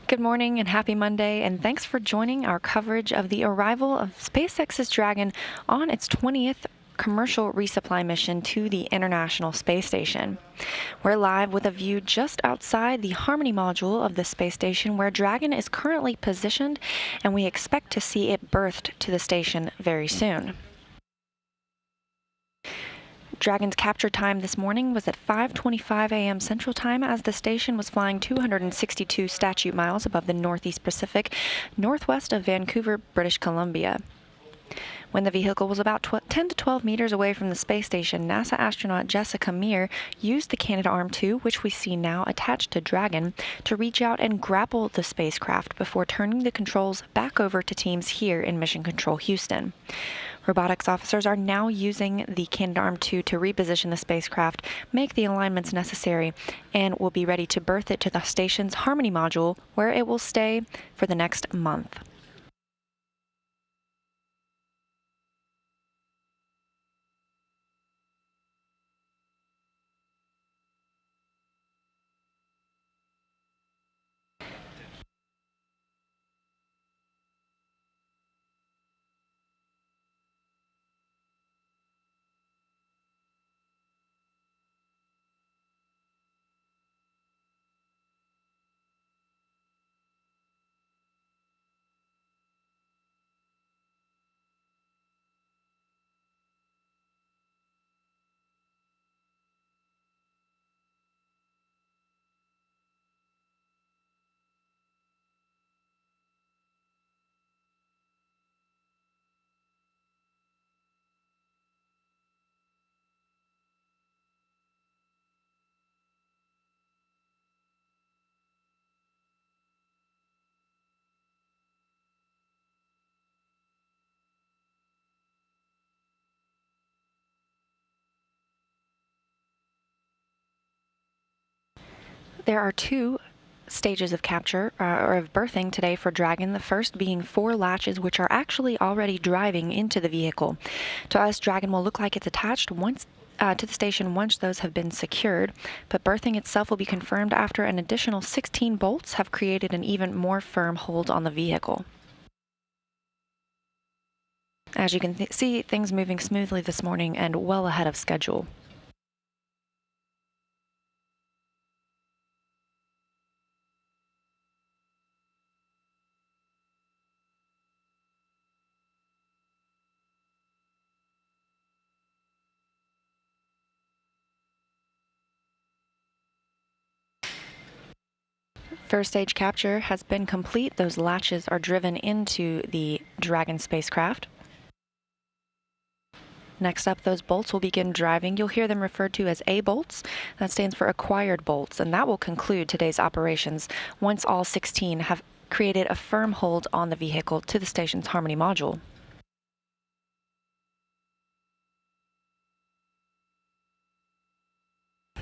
Good morning and happy Monday, and thanks for joining our coverage of the arrival of SpaceX's Dragon on its 20th commercial resupply mission to the International Space Station. We're live with a view just outside the Harmony module of the space station where Dragon is currently positioned, and we expect to see it berthed to the station very soon. Dragon's capture time this morning was at 5:25 a.m. Central Time as the station was flying 262 statute miles above the Northeast Pacific, northwest of Vancouver, British Columbia. When the vehicle was about 10 to 12 meters away from the space station, NASA astronaut Jessica Meir used the Canadarm2, which we see now attached to Dragon, to reach out and grapple the spacecraft before turning the controls back over to teams here in Mission Control Houston. Robotics officers are now using the Canadarm2 to reposition the spacecraft, make the alignments necessary, and will be ready to berth it to the station's Harmony module, where it will stay for the next month. There are two stages of capture or of berthing today for Dragon, the first being 4 latches which are actually already driving into the vehicle. To us, Dragon will look like it's attached once to the station once those have been secured, but berthing itself will be confirmed after an additional 16 bolts have created an even more firm hold on the vehicle. As you can see, things moving smoothly this morning and well ahead of schedule. First stage capture has been complete. Those latches are driven into the Dragon spacecraft. Next up, those bolts will begin driving. You'll hear them referred to as A bolts. That stands for acquired bolts, and that will conclude today's operations once all 16 have created a firm hold on the vehicle to the station's Harmony module.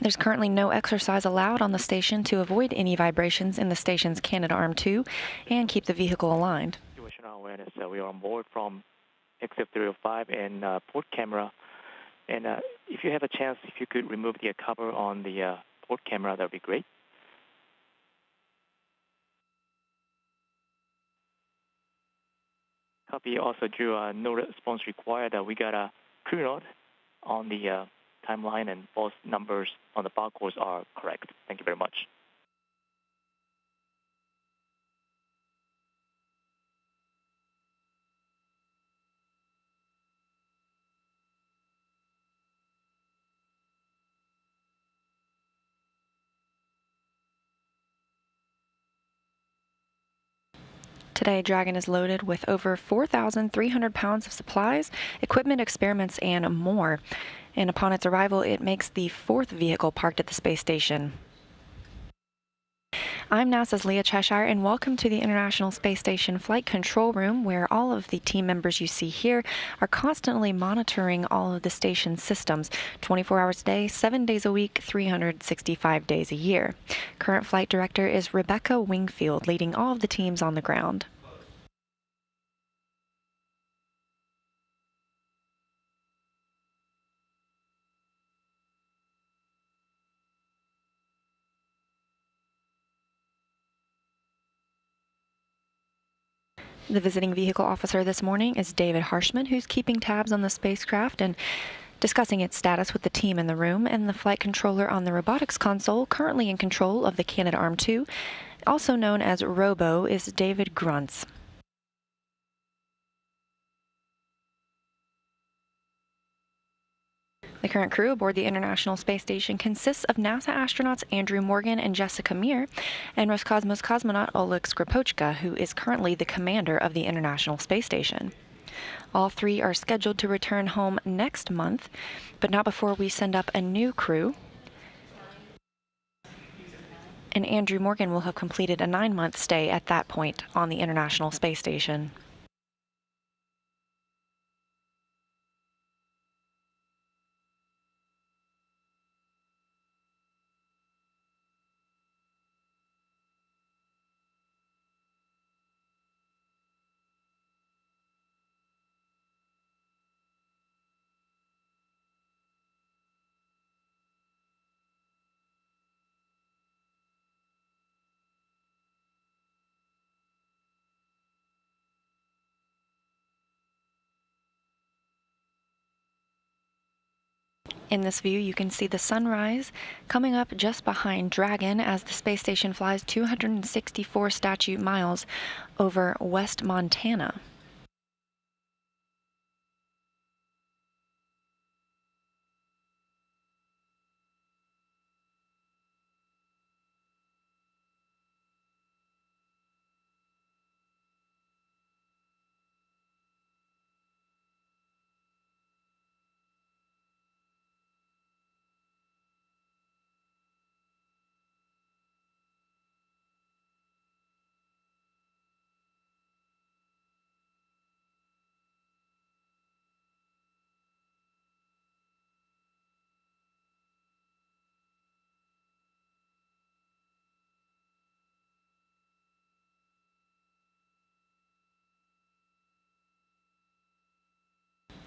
There's currently no exercise allowed on the station to avoid any vibrations in the station's Canadarm2 and keep the vehicle aligned. Situational awareness. We are on board from exit 305 and port camera. And if you have a chance, if you could remove the cover on the port camera, that would be great. Copy. Also, Drew, no response required. We got a crew note on the timeline, and both numbers on the barcodes are correct. Thank you very much. Today, Dragon is loaded with over 4,300 pounds of supplies, equipment, experiments, and more. And upon its arrival, it makes the 4th vehicle parked at the space station. I'm NASA's Leah Cheshire, and welcome to the International Space Station Flight Control Room, where all of the team members you see here are constantly monitoring all of the station's systems, 24 hours a day, 7 days a week, 365 days a year. Current flight director is Rebecca Wingfield, leading all of the teams on the ground. The visiting vehicle officer this morning is David Harshman, who's keeping tabs on the spacecraft and discussing its status with the team in the room, and the flight controller on the robotics console, currently in control of the Canadarm2, also known as Robo, is David Gruntz. The current crew aboard the International Space Station consists of NASA astronauts Andrew Morgan and Jessica Meir, and Roscosmos cosmonaut Oleg Skripochka, who is currently the commander of the International Space Station. All three are scheduled to return home next month, but not before we send up a new crew. And Andrew Morgan will have completed a 9-month stay at that point on the International Space Station. In this view, you can see the sunrise coming up just behind Dragon as the space station flies 264 statute miles over West Montana.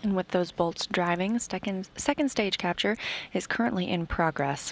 And with those bolts driving, second stage capture is currently in progress.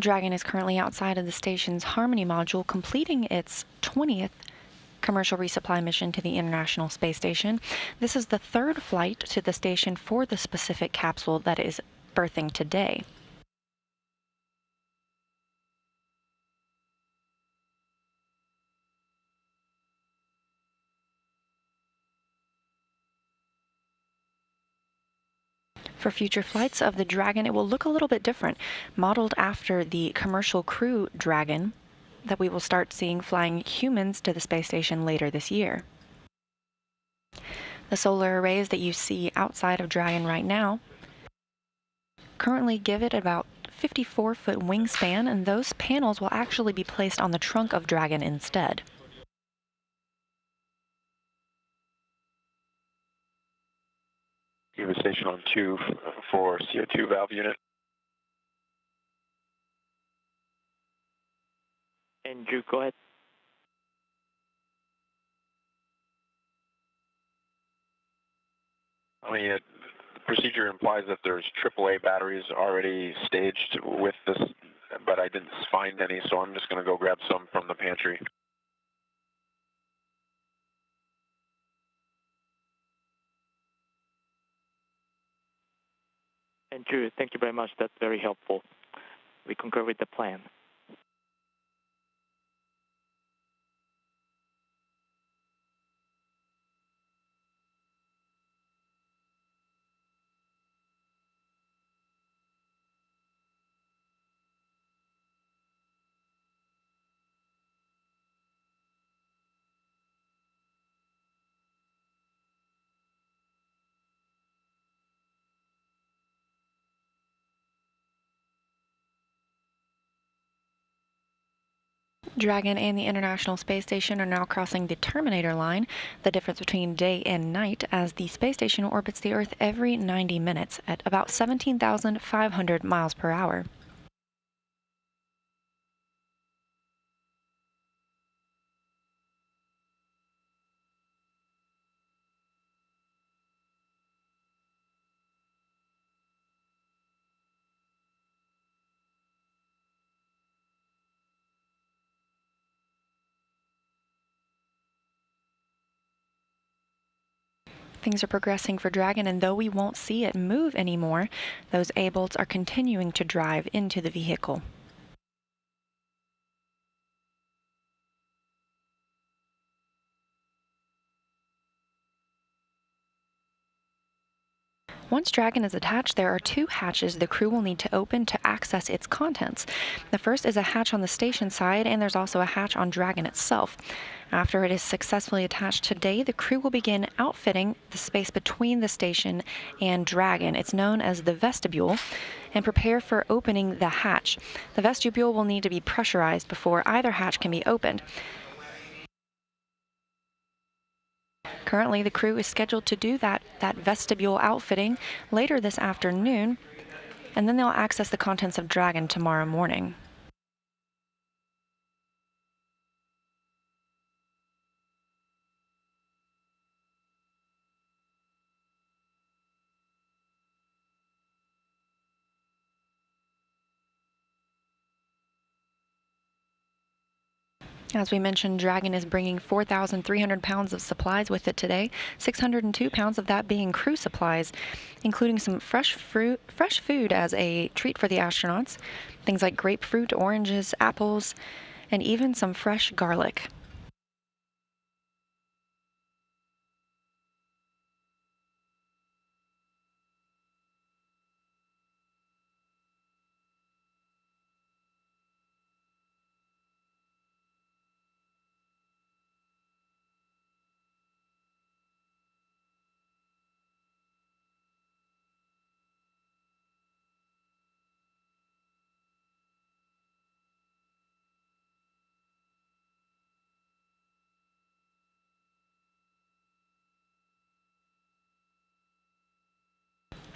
Dragon is currently outside of the station's Harmony module, completing its 20th commercial resupply mission to the International Space Station. This is the third flight to the station for the specific capsule that is berthing today. For future flights of the Dragon, it will look a little bit different, modeled after the commercial crew Dragon that we will start seeing flying humans to the space station later this year. The solar arrays that you see outside of Dragon right now currently give it about 54-foot wingspan, and those panels will actually be placed on the trunk of Dragon instead. on 2 for CO2 valve unit. Andrew, go ahead. The procedure implies that there's AAA batteries already staged with this, but I didn't find any, so I'm just going to go grab some from the pantry. Andrew, thank you very much. That's very helpful. We concur with the plan. Dragon and the International Space Station are now crossing the terminator line, the difference between day and night, as the space station orbits the Earth every 90 minutes at about 17,500 miles per hour. Things are progressing for Dragon, and though we won't see it move anymore, those A-bolts are continuing to drive into the vehicle. Once Dragon is attached, there are 2 hatches the crew will need to open to access its contents. The first is a hatch on the station side, and there's also a hatch on Dragon itself. After it is successfully attached today, the crew will begin outfitting the space between the station and Dragon. It's known as the vestibule, and prepare for opening the hatch. The vestibule will need to be pressurized before either hatch can be opened. Currently, the crew is scheduled to do that vestibule outfitting later this afternoon, and then they'll access the contents of Dragon tomorrow morning. As we mentioned, Dragon is bringing 4,300 pounds of supplies with it today, 602 pounds of that being crew supplies, including some fresh food as a treat for the astronauts, things like grapefruit, oranges, apples, and even some fresh garlic.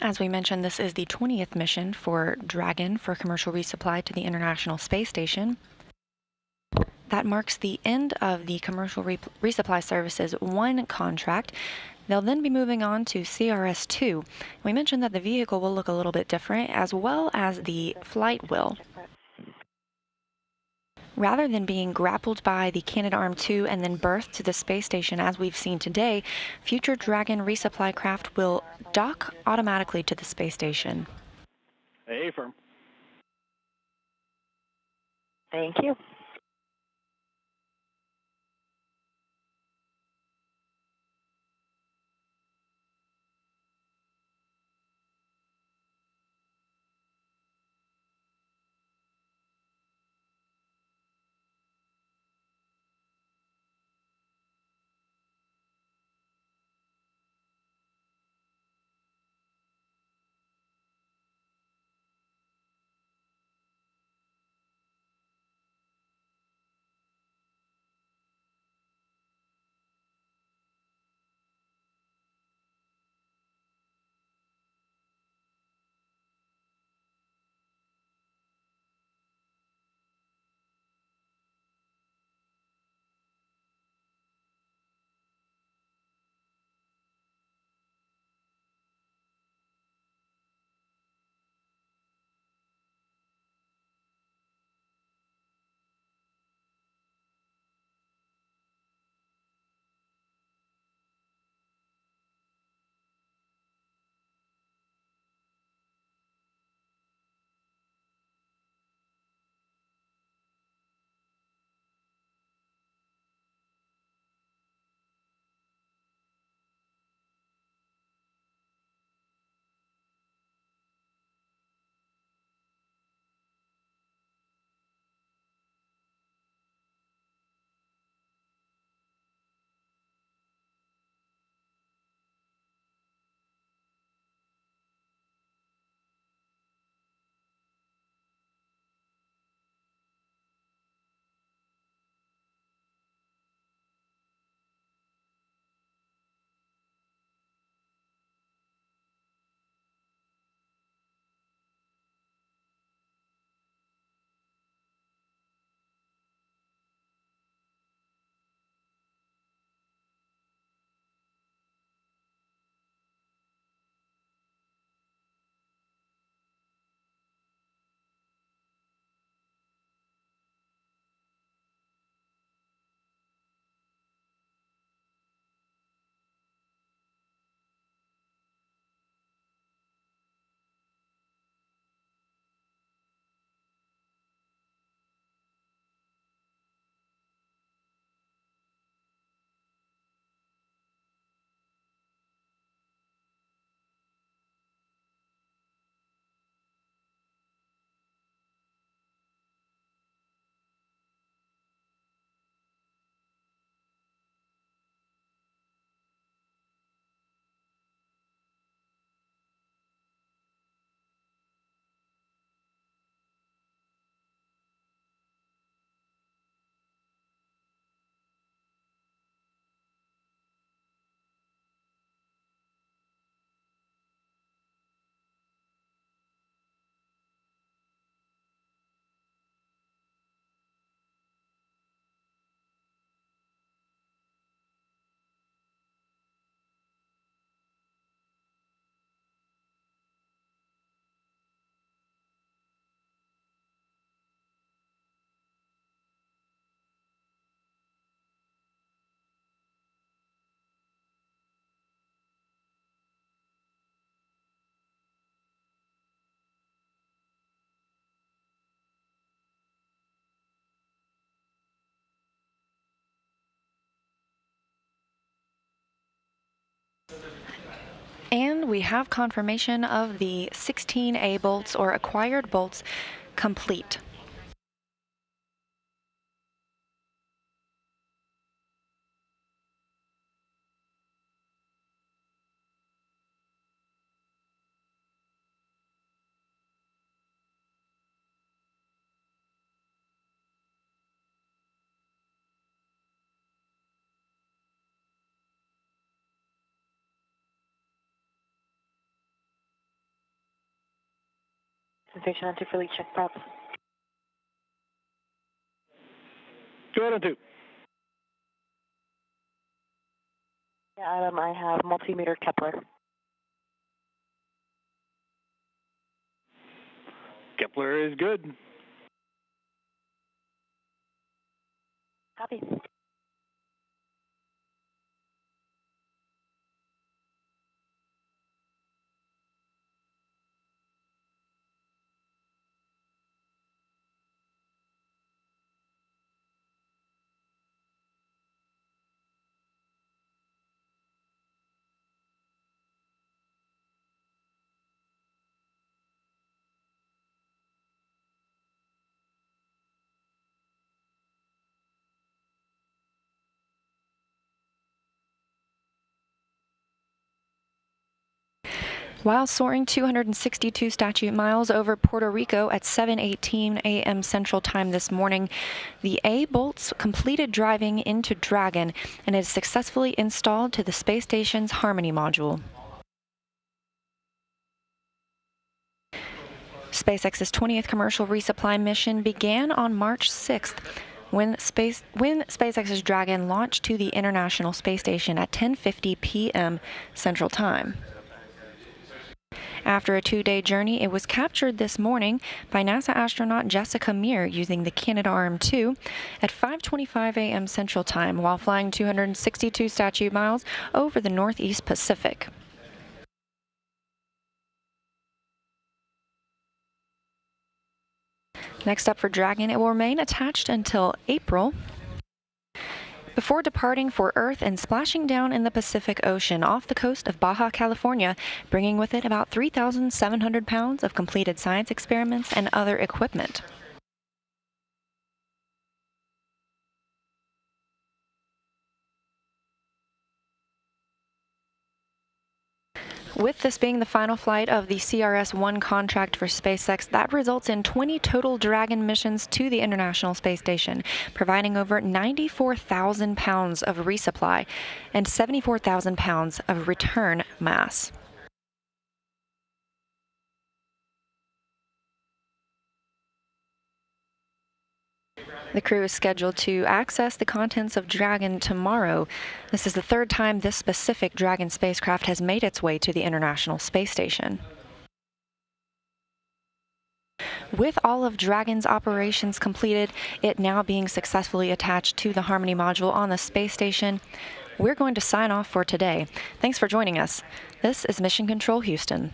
As we mentioned, this is the 20th mission for Dragon for commercial resupply to the International Space Station. That marks the end of the Commercial Resupply Services 1 contract. They'll then be moving on to CRS-2. We mentioned that the vehicle will look a little bit different, as well as the flight will. Rather than being grappled by the Canadarm2 and then berthed to the space station as we've seen today, future Dragon resupply craft will dock automatically to the space station. Affirm. Thank you. And we have confirmation of the 16A bolts or acquired bolts complete. Station on 2 for lead check props. Go ahead on 2. Yeah, Adam, I have multimeter Kepler. Kepler is good. Copy. While soaring 262 statute miles over Puerto Rico at 7:18 a.m. Central Time this morning, the A bolts completed driving into Dragon and is successfully installed to the space station's Harmony module. SpaceX's 20th commercial resupply mission began on March 6th when SpaceX's Dragon launched to the International Space Station at 10:50 p.m. Central Time. After a 2-day journey, it was captured this morning by NASA astronaut Jessica Meir using the Canadarm2 at 5:25 a.m. Central Time while flying 262 statute miles over the Northeast Pacific. Next up for Dragon, it will remain attached until April before departing for Earth and splashing down in the Pacific Ocean off the coast of Baja California, bringing with it about 3,700 pounds of completed science experiments and other equipment. With this being the final flight of the CRS-1 contract for SpaceX, that results in 20 total Dragon missions to the International Space Station, providing over 94,000 pounds of resupply and 74,000 pounds of return mass. The crew is scheduled to access the contents of Dragon tomorrow. This is the third time this specific Dragon spacecraft has made its way to the International Space Station. With all of Dragon's operations completed, it now being successfully attached to the Harmony module on the space station, we're going to sign off for today. Thanks for joining us. This is Mission Control Houston.